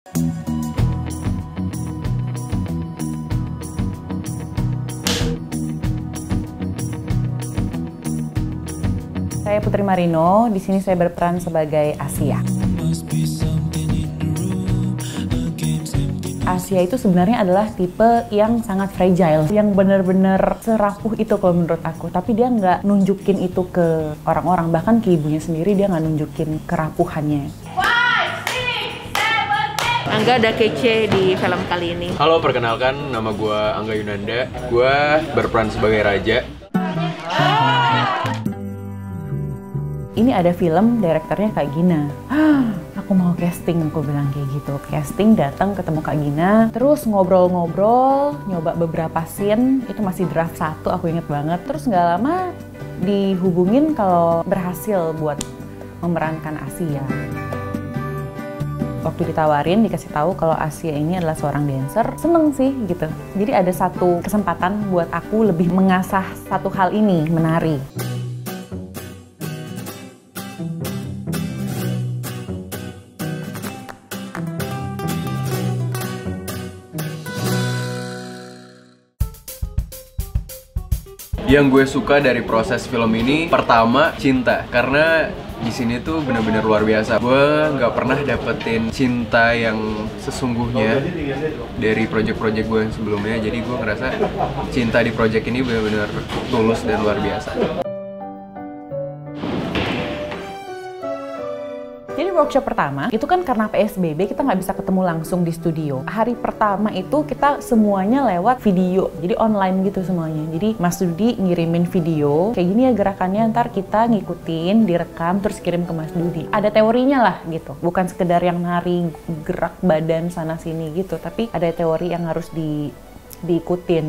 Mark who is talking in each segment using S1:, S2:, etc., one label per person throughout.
S1: Saya Putri Marino, di sini saya berperan sebagai Asia. Asia itu sebenarnya adalah tipe yang sangat fragile, yang benar-benar serapuh itu kalau menurut aku. Tapi dia nggak nunjukin itu ke orang-orang, bahkan ke ibunya sendiri dia nggak nunjukin kerapuhannya.
S2: Angga ada kece di film kali ini.
S3: Halo, perkenalkan nama gue Angga Yunanda. Gue berperan sebagai Raja.
S1: Ini ada film, direkturnya Kak Gina. Aku mau casting, aku bilang kayak gitu. Casting, datang ketemu Kak Gina, terus ngobrol-ngobrol, nyoba beberapa scene. Itu masih draft 1, aku inget banget. Terus nggak lama dihubungin kalau berhasil buat memerankan Asia. Waktu ditawarin, dikasih tahu kalau Asia ini adalah seorang dancer, seneng sih gitu. Jadi ada satu kesempatan buat aku lebih mengasah satu hal ini, menari.
S3: Yang gue suka dari proses film ini, pertama cinta, karena di sini tuh bener-bener luar biasa. Gue nggak pernah dapetin cinta yang sesungguhnya dari project-project gue yang sebelumnya. Jadi gue ngerasa cinta di project ini bener-bener tulus dan luar biasa.
S1: Jadi workshop pertama, itu kan karena PSBB kita nggak bisa ketemu langsung di studio. Hari pertama itu kita semuanya lewat video, jadi online gitu semuanya. Jadi Mas Dudi ngirimin video, kayak gini ya gerakannya, ntar kita ngikutin, direkam, terus kirim ke Mas Dudi. Ada teorinya lah gitu, bukan sekedar yang nari, gerak badan sana-sini gitu, tapi ada teori yang harus diikutin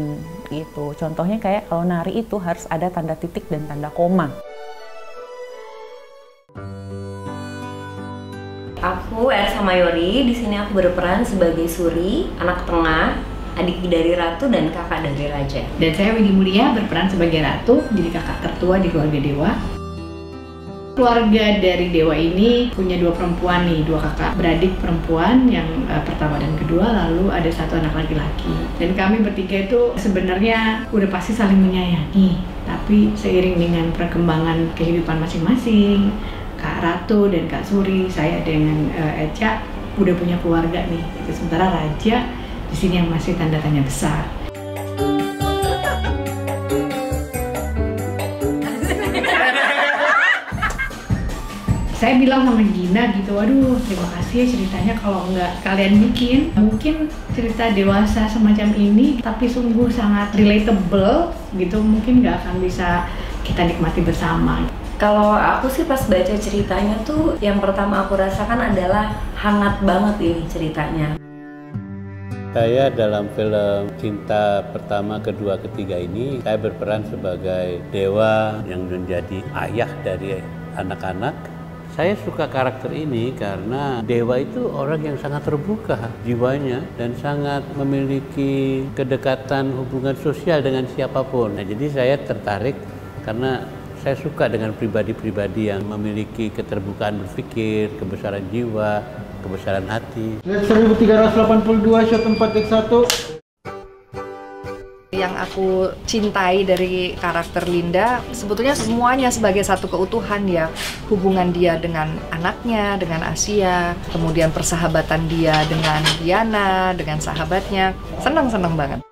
S1: gitu. Contohnya kayak kalau nari itu harus ada tanda titik dan tanda koma.
S4: Aku Ersa Mayori, di sini aku berperan sebagai Suri, anak tengah, adik dari Ratu dan kakak dari Raja.
S5: Dan saya Widi Mulia berperan sebagai Ratu, jadi kakak tertua di keluarga Dewa. Keluarga dari Dewa ini punya 2 perempuan nih, 2 kakak beradik perempuan yang pertama dan kedua, lalu ada 1 anak laki-laki. Dan kami bertiga itu sebenarnya udah pasti saling menyayangi, tapi seiring dengan perkembangan kehidupan masing-masing, Kak Ratu dan Kak Suri, saya dengan Eca udah punya keluarga nih. Sementara Raja di sini yang masih tanda tanya besar. Saya bilang sama Gina gitu, waduh terima kasih ya ceritanya, kalau nggak kalian bikin, mungkin cerita dewasa semacam ini tapi sungguh sangat relatable gitu, mungkin nggak akan bisa kita nikmati bersama.
S4: Kalau aku sih pas baca ceritanya tuh, yang pertama aku rasakan adalah hangat banget ini ceritanya.
S6: Saya dalam film Cinta Pertama, Kedua, Ketiga ini, saya berperan sebagai Dewa yang menjadi ayah dari anak-anak. Saya suka karakter ini karena Dewa itu orang yang sangat terbuka jiwanya dan sangat memiliki kedekatan hubungan sosial dengan siapapun. Nah, jadi saya tertarik karena saya suka dengan pribadi-pribadi yang memiliki keterbukaan berpikir, kebesaran jiwa, kebesaran hati.
S7: 1382 shot 4x1.
S2: Yang aku cintai dari karakter Linda, sebetulnya semuanya sebagai satu keutuhan ya. Hubungan dia dengan anaknya, dengan Asia, kemudian persahabatan dia dengan Diana, dengan sahabatnya. Senang-senang banget.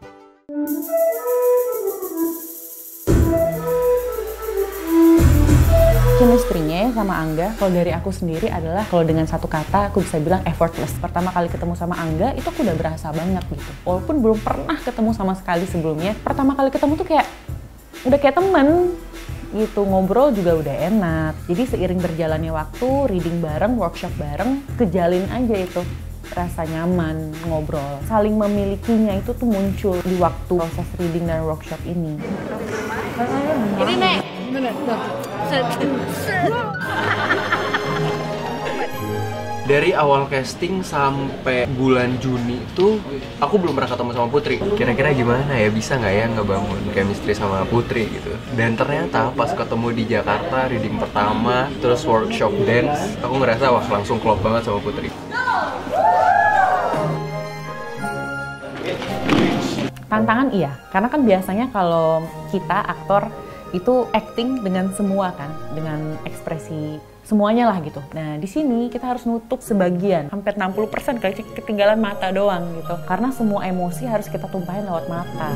S1: Chemistry-nya sama Angga, kalau dari aku sendiri adalah, kalau dengan satu kata aku bisa bilang effortless. Pertama kali ketemu sama Angga, itu aku udah berasa banget gitu. Walaupun belum pernah ketemu sama sekali sebelumnya, pertama kali ketemu tuh kayak, udah kayak temen gitu, ngobrol juga udah enak. Jadi seiring berjalannya waktu, reading bareng, workshop bareng, kejalin aja itu rasa nyaman, ngobrol. Saling memilikinya itu tuh muncul di waktu proses reading dan workshop ini.
S2: Ini Nek!
S3: Dari awal casting sampai bulan Juni itu aku belum pernah ketemu sama Putri. Kira-kira gimana ya, bisa nggak ya ngebangun chemistry sama Putri gitu. Dan ternyata pas ketemu di Jakarta, reading pertama, terus workshop dance, aku ngerasa wah langsung klop banget sama Putri.
S1: Tantangan iya, karena kan biasanya kalau kita aktor itu acting dengan semua kan, dengan ekspresi semuanya lah gitu. Nah, di sini kita harus nutup sebagian, hampir 60% kayak ketinggalan mata doang gitu. Karena semua emosi harus kita tumpahin lewat mata.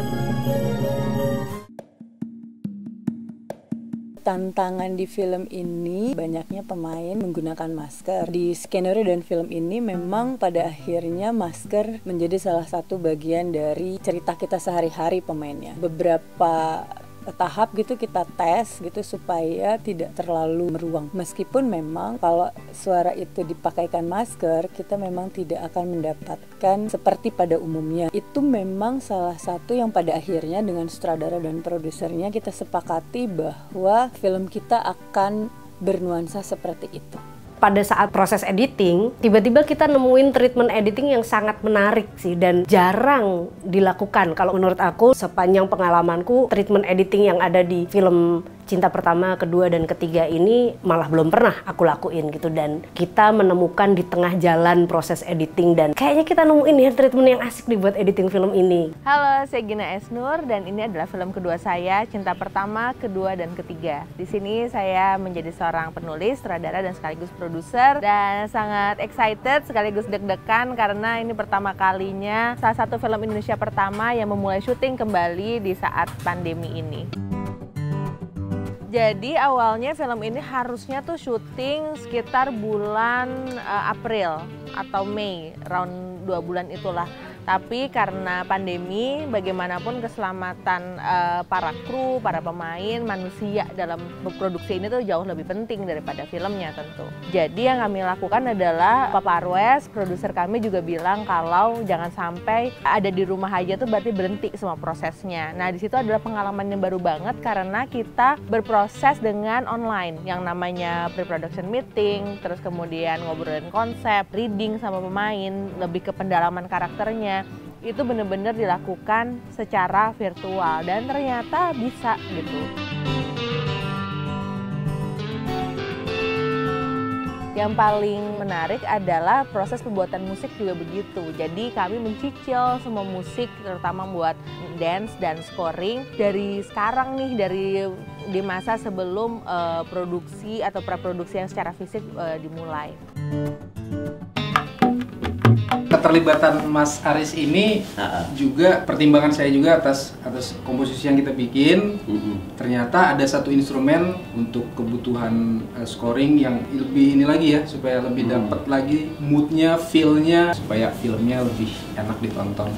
S8: Tantangan di film ini banyaknya pemain menggunakan masker. Di skenario dan film ini memang pada akhirnya masker menjadi salah satu bagian dari cerita kita sehari-hari pemainnya. Beberapa tahap gitu kita tes gitu supaya tidak terlalu meruang. Meskipun memang kalau suara itu dipakaikan masker, kita memang tidak akan mendapatkan seperti pada umumnya. Itu memang salah satu yang pada akhirnya dengan sutradara dan produsernya kita sepakati bahwa film kita akan bernuansa seperti itu.
S9: Pada saat proses editing, tiba-tiba kita nemuin treatment editing yang sangat menarik sih dan jarang dilakukan. Kalau menurut aku, sepanjang pengalamanku, treatment editing yang ada di film Cinta Pertama, Kedua, dan Ketiga ini malah belum pernah aku lakuin gitu. Dan kita menemukan di tengah jalan proses editing dan kayaknya kita nemuin ya treatment yang asik nih buat editing film ini.
S10: Halo, saya Gina Esnur dan ini adalah film kedua saya, Cinta Pertama, Kedua, dan Ketiga. Di sini saya menjadi seorang penulis, sutradara, dan sekaligus produser dan sangat excited sekaligus deg-degan karena ini pertama kalinya salah satu film Indonesia pertama yang memulai syuting kembali di saat pandemi ini. Jadi awalnya film ini harusnya tuh syuting sekitar bulan April atau Mei, round 2 bulan itulah. Tapi karena pandemi, bagaimanapun keselamatan para kru, para pemain, manusia dalam produksi ini tuh jauh lebih penting daripada filmnya tentu. Jadi yang kami lakukan adalah Papa Arwes, produser kami juga bilang kalau jangan sampai ada di rumah aja tuh berarti berhenti semua prosesnya. Nah di situ adalah pengalaman yang baru banget karena kita berproses dengan online yang namanya pre-production meeting, terus kemudian ngobrolin konsep, reading sama pemain, lebih ke pendalaman karakternya. Itu benar-benar dilakukan secara virtual dan ternyata bisa gitu. Yang paling menarik adalah proses pembuatan musik juga begitu. Jadi kami mencicil semua musik terutama buat dance dan scoring dari sekarang nih, dari di masa sebelum produksi atau praproduksi yang secara fisik dimulai.
S7: Keterlibatan Mas Aris ini juga pertimbangan saya juga atas komposisi yang kita bikin. Ternyata ada satu instrumen untuk kebutuhan scoring yang lebih ini lagi ya, supaya lebih dapat lagi moodnya, feel-nya, supaya filmnya lebih enak ditonton.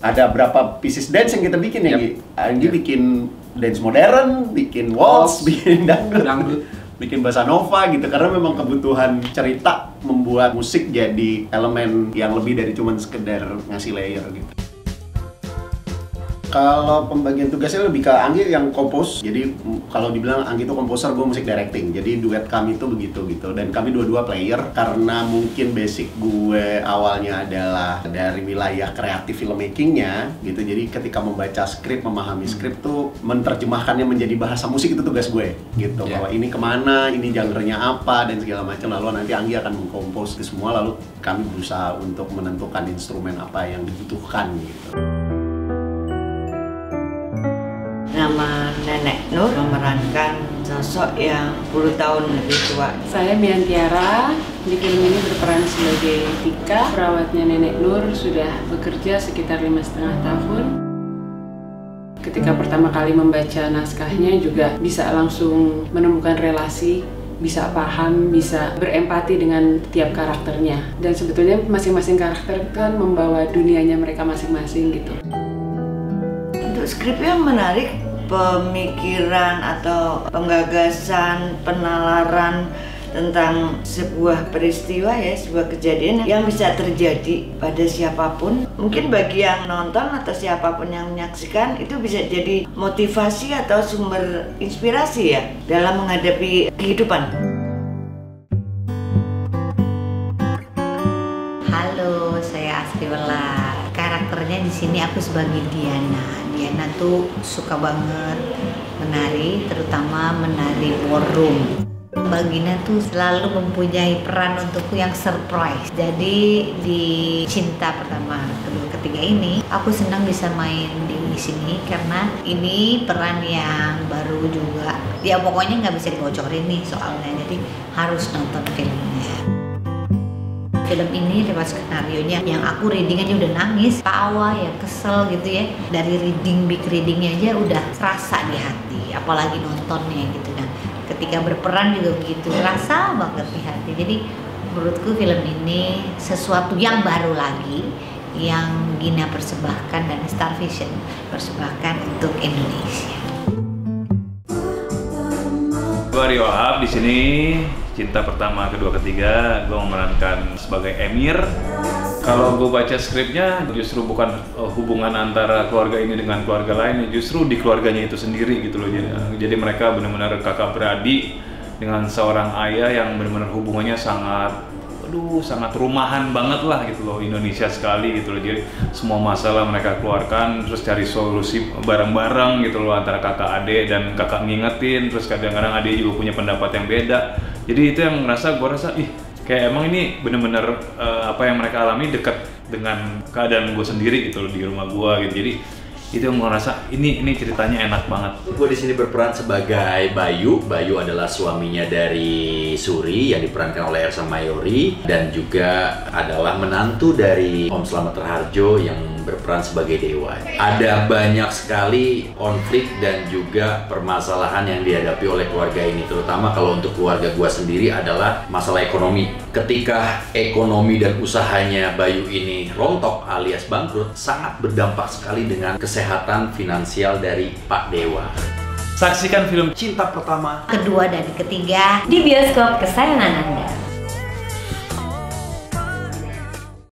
S11: Ada berapa pieces dance yang kita bikin ya? Anggi bikin dance modern, bikin waltz, bikin dangdut. Bikin bossa nova gitu, karena memang kebutuhan cerita membuat musik jadi elemen yang lebih dari cuman sekedar ngasih layer gitu. Kalau pembagian tugasnya lebih ke Anggi yang kompos, jadi kalau dibilang Anggi itu komposer, gue musik directing, jadi duet kami itu begitu gitu. Dan kami dua-dua player, karena mungkin basic gue awalnya adalah dari wilayah kreatif filmmakingnya gitu, jadi ketika membaca skrip, memahami skrip tuh menerjemahkannya menjadi bahasa musik itu tugas gue gitu, bahwa ini kemana, ini genre-nya apa, dan segala macam. Lalu nanti Anggi akan mengkompos itu semua, lalu kami berusaha untuk menentukan instrumen apa yang dibutuhkan gitu.
S12: Nama Nenek Nur memerankan sosok yang 10 tahun lebih tua.
S13: Saya Biantiara, di film ini berperan sebagai Tika, perawatnya Nenek Nur, sudah bekerja sekitar 5,5 tahun. Ketika pertama kali membaca naskahnya juga bisa langsung menemukan relasi, bisa paham, bisa berempati dengan tiap karakternya. Dan sebetulnya masing-masing karakter kan membawa dunianya mereka masing-masing gitu.
S12: Untuk skripnya menarik, pemikiran atau penggagasan, penalaran tentang sebuah peristiwa ya, sebuah kejadian yang bisa terjadi pada siapapun. Mungkin bagi yang nonton atau siapapun yang menyaksikan itu bisa jadi motivasi atau sumber inspirasi ya dalam menghadapi kehidupan.
S14: Halo, saya Astri Welar. Karakternya di sini aku sebagai Diana. Diana tuh suka banget menari, terutama menari ballroom. Mbak Gina tuh selalu mempunyai peran untukku yang surprise. Jadi di Cinta Pertama Kedua Ketiga ini aku senang bisa main di sini karena ini peran yang baru juga. Ya pokoknya nggak bisa dibocorin nih soalnya, jadi harus nonton filmnya. Film ini lewat skenarionya yang aku reading aja udah nangis, tawa ya, kesel gitu ya. Dari big readingnya aja udah terasa di hati, apalagi nontonnya gitu. Nah, ketika berperan juga begitu, rasa banget di hati. Jadi menurutku film ini sesuatu yang baru lagi yang Gina persembahkan dan Star Vision persembahkan untuk Indonesia.
S15: Gue Rio Wahab di sini. Cinta Pertama Kedua Ketiga, gue memerankan sebagai Emir. Kalau gue baca skripnya, justru bukan hubungan antara keluarga ini dengan keluarga lain, justru di keluarganya itu sendiri gitu loh. Jadi mereka benar-benar kakak beradik dengan seorang ayah yang benar-benar hubungannya sangat rumahan banget lah gitu loh, Indonesia sekali gitu loh. Jadi semua masalah mereka keluarkan, terus cari solusi bareng-bareng gitu loh antara kakak adik, dan kakak ngingetin, terus kadang-kadang adik juga punya pendapat yang beda. Jadi itu yang gue rasa kayak emang ini bener-bener apa yang mereka alami dekat dengan keadaan gue sendiri gitu loh di rumah gue gitu. Jadi itu yang gue rasa ini ceritanya enak banget.
S16: Gue di sini berperan sebagai Bayu. Bayu adalah suaminya dari Suri yang diperankan oleh Ersa Mayori, dan juga adalah menantu dari Om Slamet Raharjo yang berperan sebagai Dewa. Ada banyak sekali konflik dan juga permasalahan yang dihadapi oleh keluarga ini, terutama kalau untuk keluarga gua sendiri adalah masalah ekonomi. Ketika ekonomi dan usahanya Bayu ini rontok alias bangkrut, sangat berdampak sekali dengan kesehatan finansial dari Pak Dewa.
S15: Saksikan film
S16: Cinta Pertama,
S14: Kedua dan Ketiga di bioskop kesayangan Anda.